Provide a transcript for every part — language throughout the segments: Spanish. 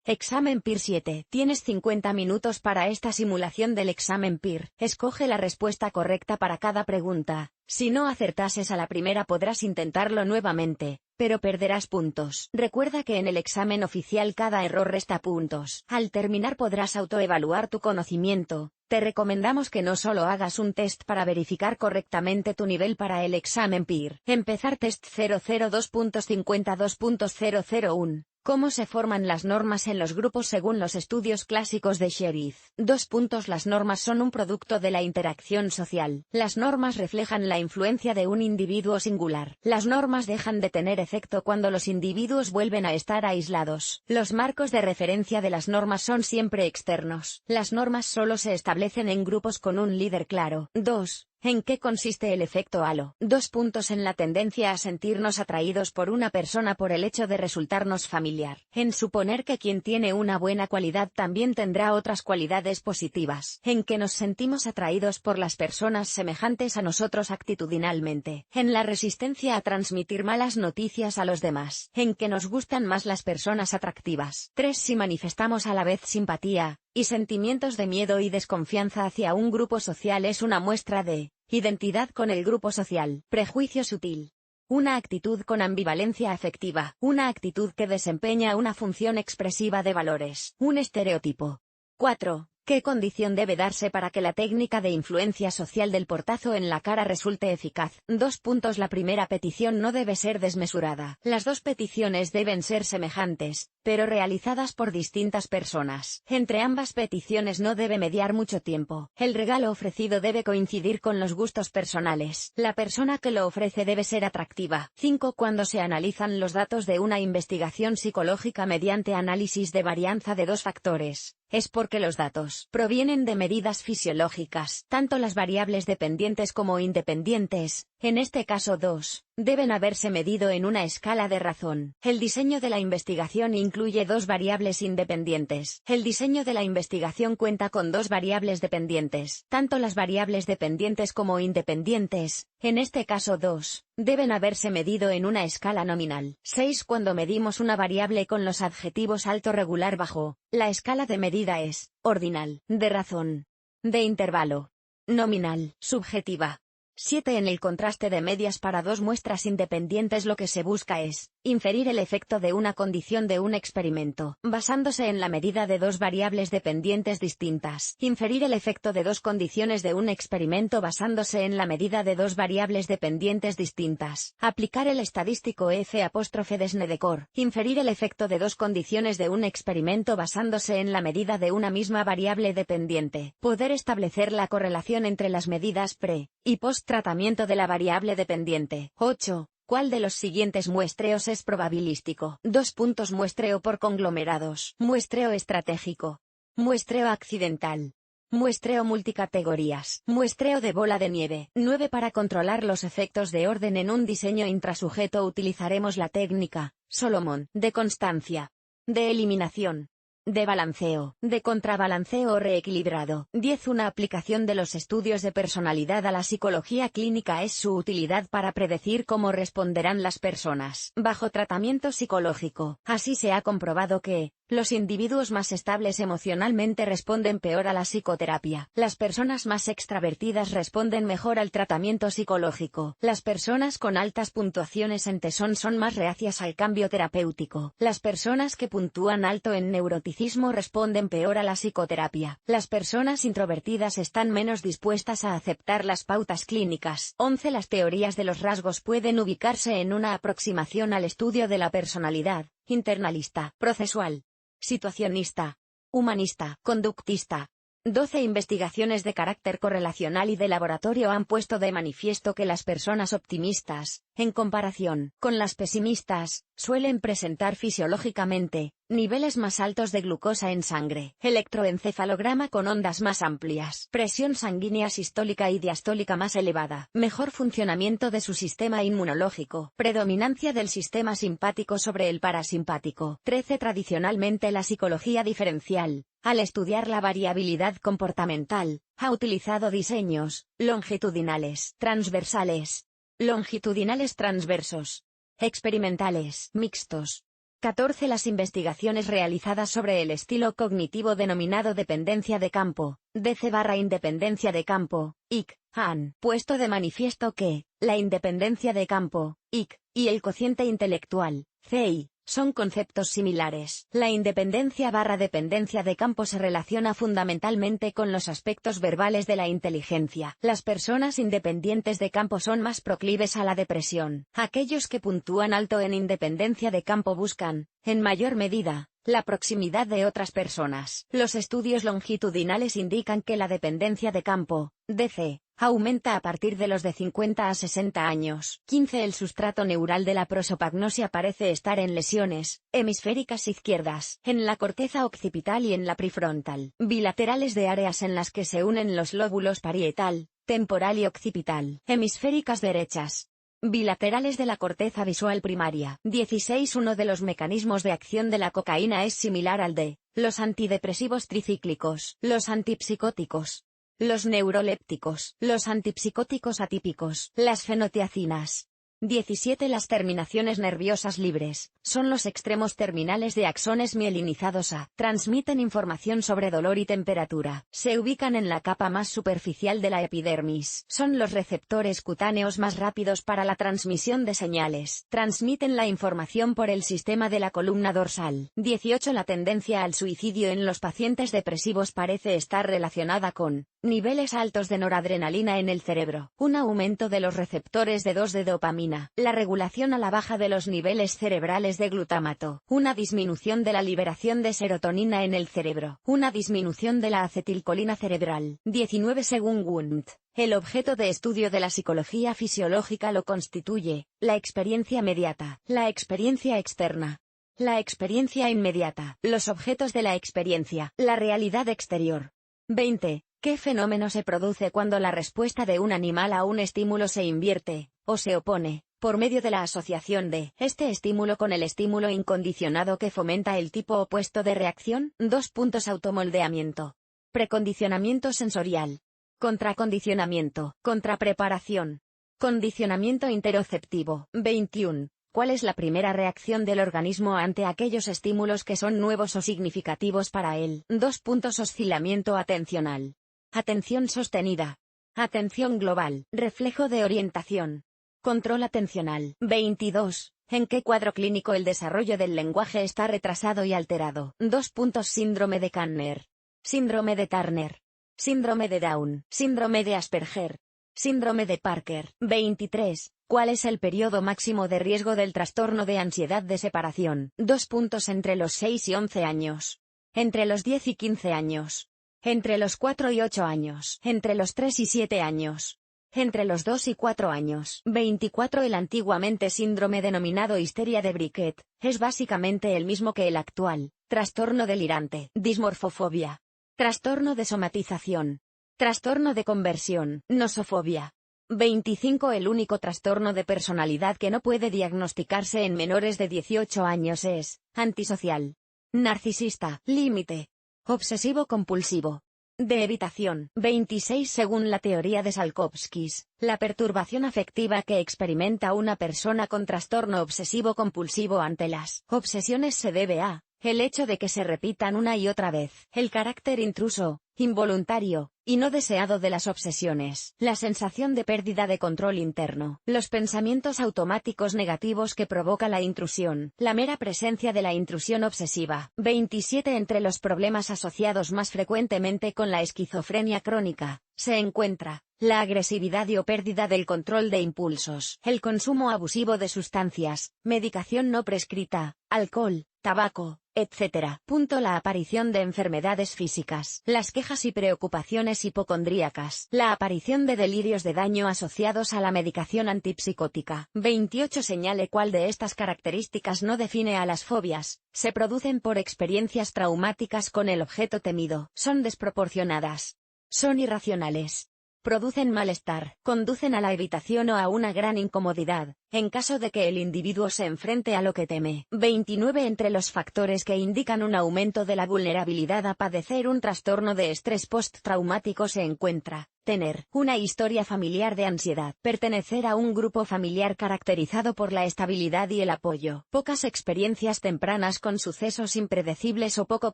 Examen PIR 7. Tienes 50 minutos para esta simulación del examen PIR. Escoge la respuesta correcta para cada pregunta. Si no acertases a la primera podrás intentarlo nuevamente, pero perderás puntos. Recuerda que en el examen oficial cada error resta puntos. Al terminar podrás autoevaluar tu conocimiento. Te recomendamos que no solo hagas un test para verificar correctamente tu nivel para el examen PIR. Empezar test 002.52.001. ¿Cómo se forman las normas en los grupos según los estudios clásicos de Sheriff? 2 puntos. Las normas son un producto de la interacción social. Las normas reflejan la influencia de un individuo singular. Las normas dejan de tener efecto cuando los individuos vuelven a estar aislados. Los marcos de referencia de las normas son siempre externos. Las normas solo se establecen en grupos con un líder claro. 2. ¿En qué consiste el efecto halo? 2 puntos. En la tendencia a sentirnos atraídos por una persona por el hecho de resultarnos familiar. En suponer que quien tiene una buena cualidad también tendrá otras cualidades positivas. En que nos sentimos atraídos por las personas semejantes a nosotros actitudinalmente. En la resistencia a transmitir malas noticias a los demás. En que nos gustan más las personas atractivas. 3. Si manifestamos a la vez simpatía y sentimientos de miedo y desconfianza hacia un grupo social es una muestra de identidad con el grupo social. Prejuicio sutil. Una actitud con ambivalencia afectiva. Una actitud que desempeña una función expresiva de valores. Un estereotipo. 4. ¿Qué condición debe darse para que la técnica de influencia social del portazo en la cara resulte eficaz? 2 puntos. La primera petición no debe ser desmesurada. Las dos peticiones deben ser semejantes, pero realizadas por distintas personas. Entre ambas peticiones no debe mediar mucho tiempo. El regalo ofrecido debe coincidir con los gustos personales. La persona que lo ofrece debe ser atractiva. 5. Cuando se analizan los datos de una investigación psicológica mediante análisis de varianza de 2 factores, es porque los datos provienen de medidas fisiológicas. Tanto las variables dependientes como independientes, en este caso 2, deben haberse medido en una escala de razón. El diseño de la investigación incluye 2 variables independientes. El diseño de la investigación cuenta con 2 variables dependientes. Tanto las variables dependientes como independientes, en este caso 2, deben haberse medido en una escala nominal. 6. Cuando medimos una variable con los adjetivos alto, regular, bajo, la escala de medida es ordinal, de razón, de intervalo, nominal, subjetiva. 7. En el contraste de medias para 2 muestras independientes lo que se busca es inferir el efecto de una condición de un experimento, basándose en la medida de 2 variables dependientes distintas. Inferir el efecto de 2 condiciones de un experimento basándose en la medida de 2 variables dependientes distintas. Aplicar el estadístico F' de Snedeker. Inferir el efecto de 2 condiciones de un experimento basándose en la medida de una misma variable dependiente. Poder establecer la correlación entre las medidas pre y post tratamiento de la variable dependiente. 8. ¿Cuál de los siguientes muestreos es probabilístico? 2 puntos. Muestreo por conglomerados. Muestreo estratégico. Muestreo accidental. Muestreo multicategorías. Muestreo de bola de nieve. 9. Para controlar los efectos de orden en un diseño intrasujeto utilizaremos la técnica Solomon de constancia, de eliminación, de balanceo, de contrabalanceo reequilibrado. 10. Una aplicación de los estudios de personalidad a la psicología clínica es su utilidad para predecir cómo responderán las personas bajo tratamiento psicológico. Así se ha comprobado que los individuos más estables emocionalmente responden peor a la psicoterapia. Las personas más extravertidas responden mejor al tratamiento psicológico. Las personas con altas puntuaciones en TESON son más reacias al cambio terapéutico. Las personas que puntúan alto en neuroticismo responden peor a la psicoterapia. Las personas introvertidas están menos dispuestas a aceptar las pautas clínicas. 11. Las teorías de los rasgos pueden ubicarse en una aproximación al estudio de la personalidad: internalista, procesual, situacionista, humanista, conductista. 12. Investigaciones de carácter correlacional y de laboratorio han puesto de manifiesto que las personas optimistas, en comparación con las pesimistas, suelen presentar fisiológicamente niveles más altos de glucosa en sangre, electroencefalograma con ondas más amplias, presión sanguínea sistólica y diastólica más elevada, mejor funcionamiento de su sistema inmunológico, predominancia del sistema simpático sobre el parasimpático. 13. Tradicionalmente la psicología diferencial, al estudiar la variabilidad comportamental, ha utilizado diseños longitudinales, transversales, longitudinales transversos, experimentales, mixtos, 14. Las investigaciones realizadas sobre el estilo cognitivo denominado dependencia de campo, DC/independencia de campo, IC, han puesto de manifiesto que la independencia de campo, IC, y el cociente intelectual, CI, son conceptos similares. La independencia/dependencia de campo se relaciona fundamentalmente con los aspectos verbales de la inteligencia. Las personas independientes de campo son más proclives a la depresión. Aquellos que puntúan alto en independencia de campo buscan, en mayor medida, la proximidad de otras personas. Los estudios longitudinales indican que la dependencia de campo, DC, aumenta a partir de los de 50 a 60 años. 15. El sustrato neural de la prosopagnosia parece estar en lesiones hemisféricas izquierdas, en la corteza occipital y en la prefrontal, bilaterales de áreas en las que se unen los lóbulos parietal, temporal y occipital, hemisféricas derechas, bilaterales de la corteza visual primaria. 16. Uno de los mecanismos de acción de la cocaína es similar al de los antidepresivos tricíclicos, los antipsicóticos, los neurolépticos, los antipsicóticos atípicos, las fenotiacinas. 17. Las terminaciones nerviosas libres son los extremos terminales de axones mielinizados A. Transmiten información sobre dolor y temperatura. Se ubican en la capa más superficial de la epidermis. Son los receptores cutáneos más rápidos para la transmisión de señales. Transmiten la información por el sistema de la columna dorsal. 18. La tendencia al suicidio en los pacientes depresivos parece estar relacionada con niveles altos de noradrenalina en el cerebro, un aumento de los receptores de 2 de dopamina, la regulación a la baja de los niveles cerebrales de glutamato, una disminución de la liberación de serotonina en el cerebro, una disminución de la acetilcolina cerebral. 19. Según Wundt, el objeto de estudio de la psicología fisiológica lo constituye la experiencia mediata, la experiencia externa, la experiencia inmediata, los objetos de la experiencia, la realidad exterior. 20. ¿Qué fenómeno se produce cuando la respuesta de un animal a un estímulo se invierte, o se opone, por medio de la asociación de este estímulo con el estímulo incondicionado que fomenta el tipo opuesto de reacción? 2. Automoldeamiento. Precondicionamiento sensorial. Contracondicionamiento. Contrapreparación. Condicionamiento interoceptivo. 21. ¿Cuál es la primera reacción del organismo ante aquellos estímulos que son nuevos o significativos para él? 2. Oscilamiento atencional. Atención sostenida. Atención global. Reflejo de orientación. Control atencional. 22. ¿En qué cuadro clínico el desarrollo del lenguaje está retrasado y alterado? 2. Síndrome de Kanner. Síndrome de Turner. Síndrome de Down. Síndrome de Asperger. Síndrome de Parker. 23. ¿Cuál es el periodo máximo de riesgo del trastorno de ansiedad de separación? 2. Entre los 6 y 11 años. Entre los 10 y 15 años. Entre los 4 y 8 años. Entre los 3 y 7 años. Entre los 2 y 4 años. 24. El antiguamente síndrome denominado histeria de Briquet es básicamente el mismo que el actual trastorno delirante, dismorfofobia, trastorno de somatización, trastorno de conversión, nosofobia. 25. El único trastorno de personalidad que no puede diagnosticarse en menores de 18 años es antisocial, narcisista, límite, obsesivo-compulsivo, de evitación. 26. Según la teoría de Salkovskis, la perturbación afectiva que experimenta una persona con trastorno obsesivo-compulsivo ante las obsesiones se debe a el hecho de que se repitan una y otra vez, el carácter intruso, involuntario y no deseado de las obsesiones, la sensación de pérdida de control interno, los pensamientos automáticos negativos que provoca la intrusión, la mera presencia de la intrusión obsesiva. 27. Entre los problemas asociados más frecuentemente con la esquizofrenia crónica, se encuentra la agresividad y o pérdida del control de impulsos, el consumo abusivo de sustancias, medicación no prescrita, alcohol, tabaco, etc. La aparición de enfermedades físicas, las quejas y preocupaciones hipocondríacas, la aparición de delirios de daño asociados a la medicación antipsicótica. 28. Señale cuál de estas características no define a las fobias, se producen por experiencias traumáticas con el objeto temido, son desproporcionadas, son irracionales, producen malestar, conducen a la evitación o a una gran incomodidad, en caso de que el individuo se enfrente a lo que teme. 29. Entre los factores que indican un aumento de la vulnerabilidad a padecer un trastorno de estrés postraumático se encuentra: tener una historia familiar de ansiedad, pertenecer a un grupo familiar caracterizado por la estabilidad y el apoyo, pocas experiencias tempranas con sucesos impredecibles o poco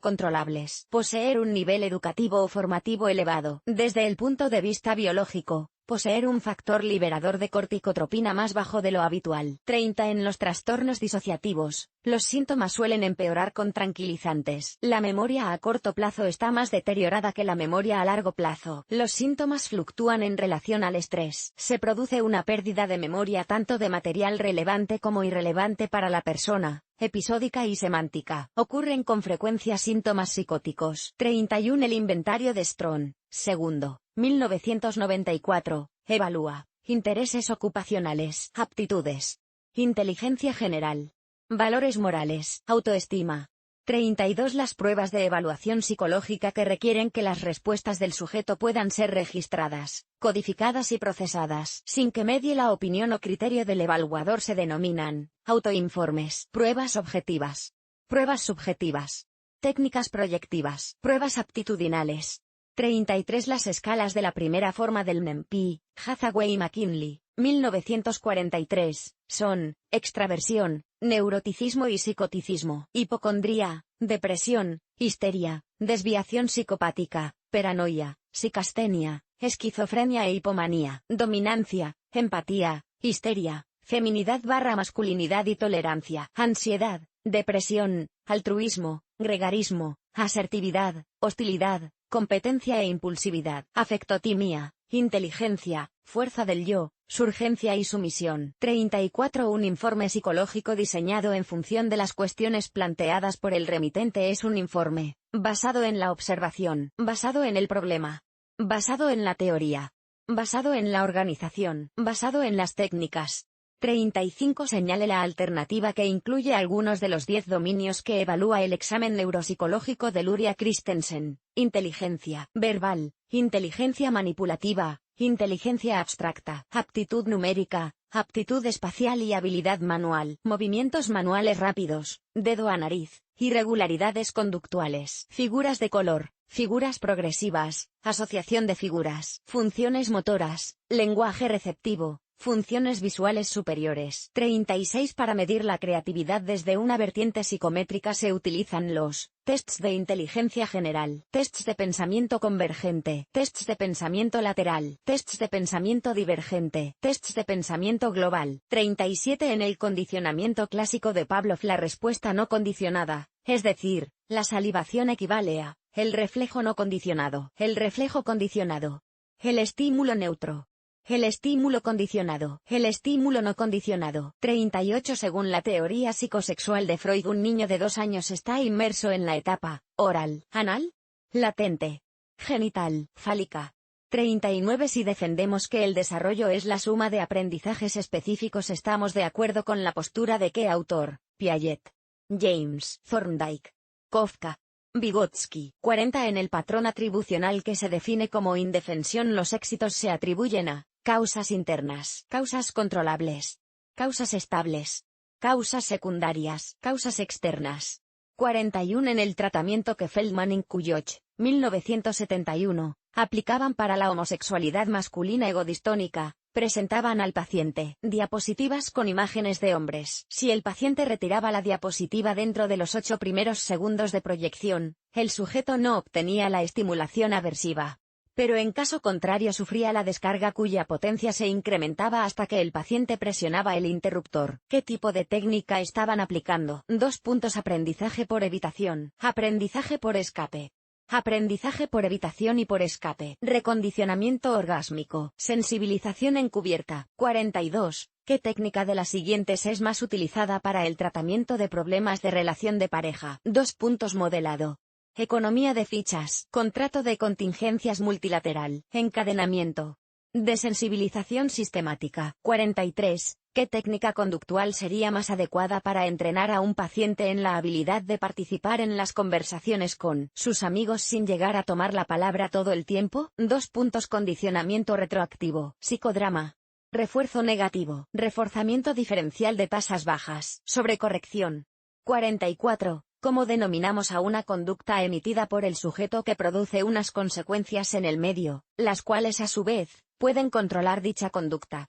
controlables, poseer un nivel educativo o formativo elevado. Desde el punto de vista biológico, poseer un factor liberador de corticotropina más bajo de lo habitual. 30. En los trastornos disociativos, los síntomas suelen empeorar con tranquilizantes. La memoria a corto plazo está más deteriorada que la memoria a largo plazo. Los síntomas fluctúan en relación al estrés. Se produce una pérdida de memoria tanto de material relevante como irrelevante para la persona, episódica y semántica. Ocurren con frecuencia síntomas psicóticos. 31. El inventario de Strong, segundo, 1994, evalúa intereses ocupacionales, aptitudes, inteligencia general, valores morales, autoestima. 32. Las pruebas de evaluación psicológica que requieren que las respuestas del sujeto puedan ser registradas, codificadas y procesadas, sin que medie la opinión o criterio del evaluador se denominan autoinformes. Pruebas objetivas, pruebas subjetivas, técnicas proyectivas, pruebas aptitudinales. 33. Las escalas de la primera forma del NEMPI, Hathaway y McKinley, 1943, son: extraversión, neuroticismo y psicoticismo, hipocondría, depresión, histeria, desviación psicopática, paranoia, psicastenia, esquizofrenia e hipomanía, dominancia, empatía, histeria, feminidad/masculinidad y tolerancia, ansiedad, depresión, altruismo, gregarismo, asertividad, hostilidad, competencia e impulsividad, afectotimia, inteligencia, fuerza del yo, surgencia y sumisión. 34. Un informe psicológico diseñado en función de las cuestiones planteadas por el remitente es un informe basado en la observación, basado en el problema, basado en la teoría, basado en la organización, basado en las técnicas. 35. Señale la alternativa que incluye algunos de los 10 dominios que evalúa el examen neuropsicológico de Luria Christensen: inteligencia verbal, inteligencia manipulativa, inteligencia abstracta, aptitud numérica, aptitud espacial y habilidad manual, movimientos manuales rápidos, dedo a nariz, irregularidades conductuales, figuras de color, figuras progresivas, asociación de figuras, funciones motoras, lenguaje receptivo, funciones visuales superiores. 36. Para medir la creatividad desde una vertiente psicométrica se utilizan los tests de inteligencia general, tests de pensamiento convergente, tests de pensamiento lateral, tests de pensamiento divergente, tests de pensamiento global. 37. En el condicionamiento clásico de Pavlov, la respuesta no condicionada, es decir, la salivación, equivale a el reflejo no condicionado, el reflejo condicionado, el estímulo neutro, el estímulo condicionado, el estímulo no condicionado. 38. Según la teoría psicosexual de Freud, un niño de 2 años está inmerso en la etapa oral, anal, latente, genital, fálica. 39. Si defendemos que el desarrollo es la suma de aprendizajes específicos, estamos de acuerdo con la postura de ¿qué autor? Piaget, James, Thorndike, Kafka, Vygotsky. 40. En el patrón atribucional que se define como indefensión, los éxitos se atribuyen a causas internas, causas controlables, causas estables, causas secundarias, causas externas. 41. En el tratamiento que Feldman y Kujoch, 1971, aplicaban para la homosexualidad masculina egodistónica, presentaban al paciente diapositivas con imágenes de hombres. Si el paciente retiraba la diapositiva dentro de los 8 primeros segundos de proyección, el sujeto no obtenía la estimulación aversiva. Pero en caso contrario sufría la descarga, cuya potencia se incrementaba hasta que el paciente presionaba el interruptor. ¿Qué tipo de técnica estaban aplicando? 2 puntos. Aprendizaje por evitación, aprendizaje por escape, aprendizaje por evitación y por escape, recondicionamiento orgásmico, sensibilización encubierta. 42. ¿Qué técnica de las siguientes es más utilizada para el tratamiento de problemas de relación de pareja? 2 puntos. Modelado, economía de fichas, contrato de contingencias multilateral, encadenamiento, desensibilización sistemática. 43. ¿Qué técnica conductual sería más adecuada para entrenar a un paciente en la habilidad de participar en las conversaciones con sus amigos sin llegar a tomar la palabra todo el tiempo? 2 puntos. Condicionamiento retroactivo, psicodrama, Refuerzo negativo. Reforzamiento diferencial de tasas bajas. Sobrecorrección. 44. ¿Cómo denominamos a una conducta emitida por el sujeto que produce unas consecuencias en el medio, las cuales a su vez, pueden controlar dicha conducta?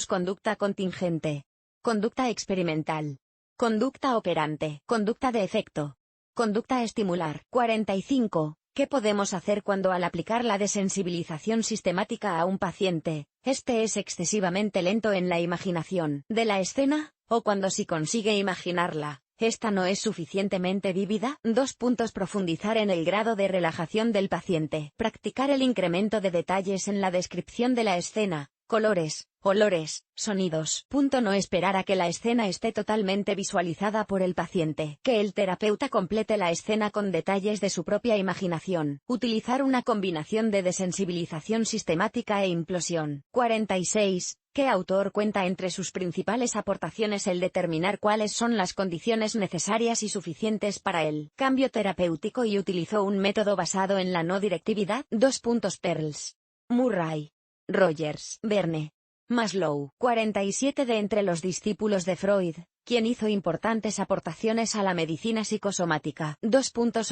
Conducta contingente. Conducta experimental. Conducta operante. Conducta de efecto. Conducta estimular. 45. ¿Qué podemos hacer cuando al aplicar la desensibilización sistemática a un paciente, este es excesivamente lento en la imaginación de la escena, o cuando si consigue imaginarla, esta no es suficientemente vívida? Profundizar en el grado de relajación del paciente. Practicar el incremento de detalles en la descripción de la escena, colores, olores, sonidos. No esperar a que la escena esté totalmente visualizada por el paciente. Que el terapeuta complete la escena con detalles de su propia imaginación. Utilizar una combinación de desensibilización sistemática e implosión. 46. ¿Qué autor cuenta entre sus principales aportaciones el determinar cuáles son las condiciones necesarias y suficientes para el cambio terapéutico y utilizó un método basado en la no directividad? Perls. Murray. Rogers. Verne. Maslow. 47. De entre los discípulos de Freud, quien hizo importantes aportaciones a la medicina psicosomática.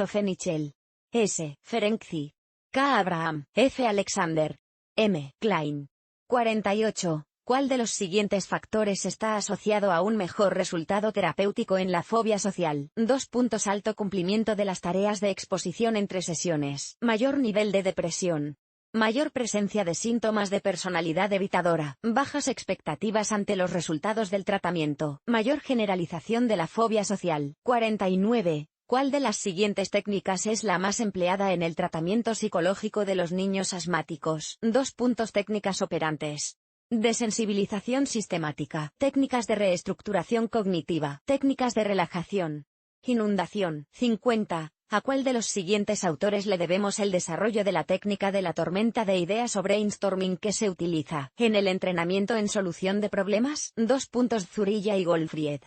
Ofenichel. S. Ferenczi. K. Abraham. F. Alexander. M. Klein. 48. ¿Cuál de los siguientes factores está asociado a un mejor resultado terapéutico en la fobia social? Alto cumplimiento de las tareas de exposición entre sesiones. Mayor nivel de depresión. Mayor presencia de síntomas de personalidad evitadora. Bajas expectativas ante los resultados del tratamiento. Mayor generalización de la fobia social. 49. ¿Cuál de las siguientes técnicas es la más empleada en el tratamiento psicológico de los niños asmáticos? Técnicas operantes. Desensibilización sistemática. Técnicas de reestructuración cognitiva. Técnicas de relajación. Inundación. 50. ¿A cuál de los siguientes autores le debemos el desarrollo de la técnica de la tormenta de ideas o brainstorming que se utiliza en el entrenamiento en solución de problemas? Zurilla y Goldfried.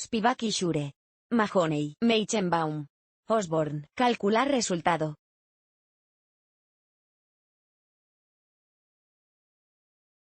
Spivak y Shure. Mahoney. Meichenbaum. Osborne. Calcular resultado.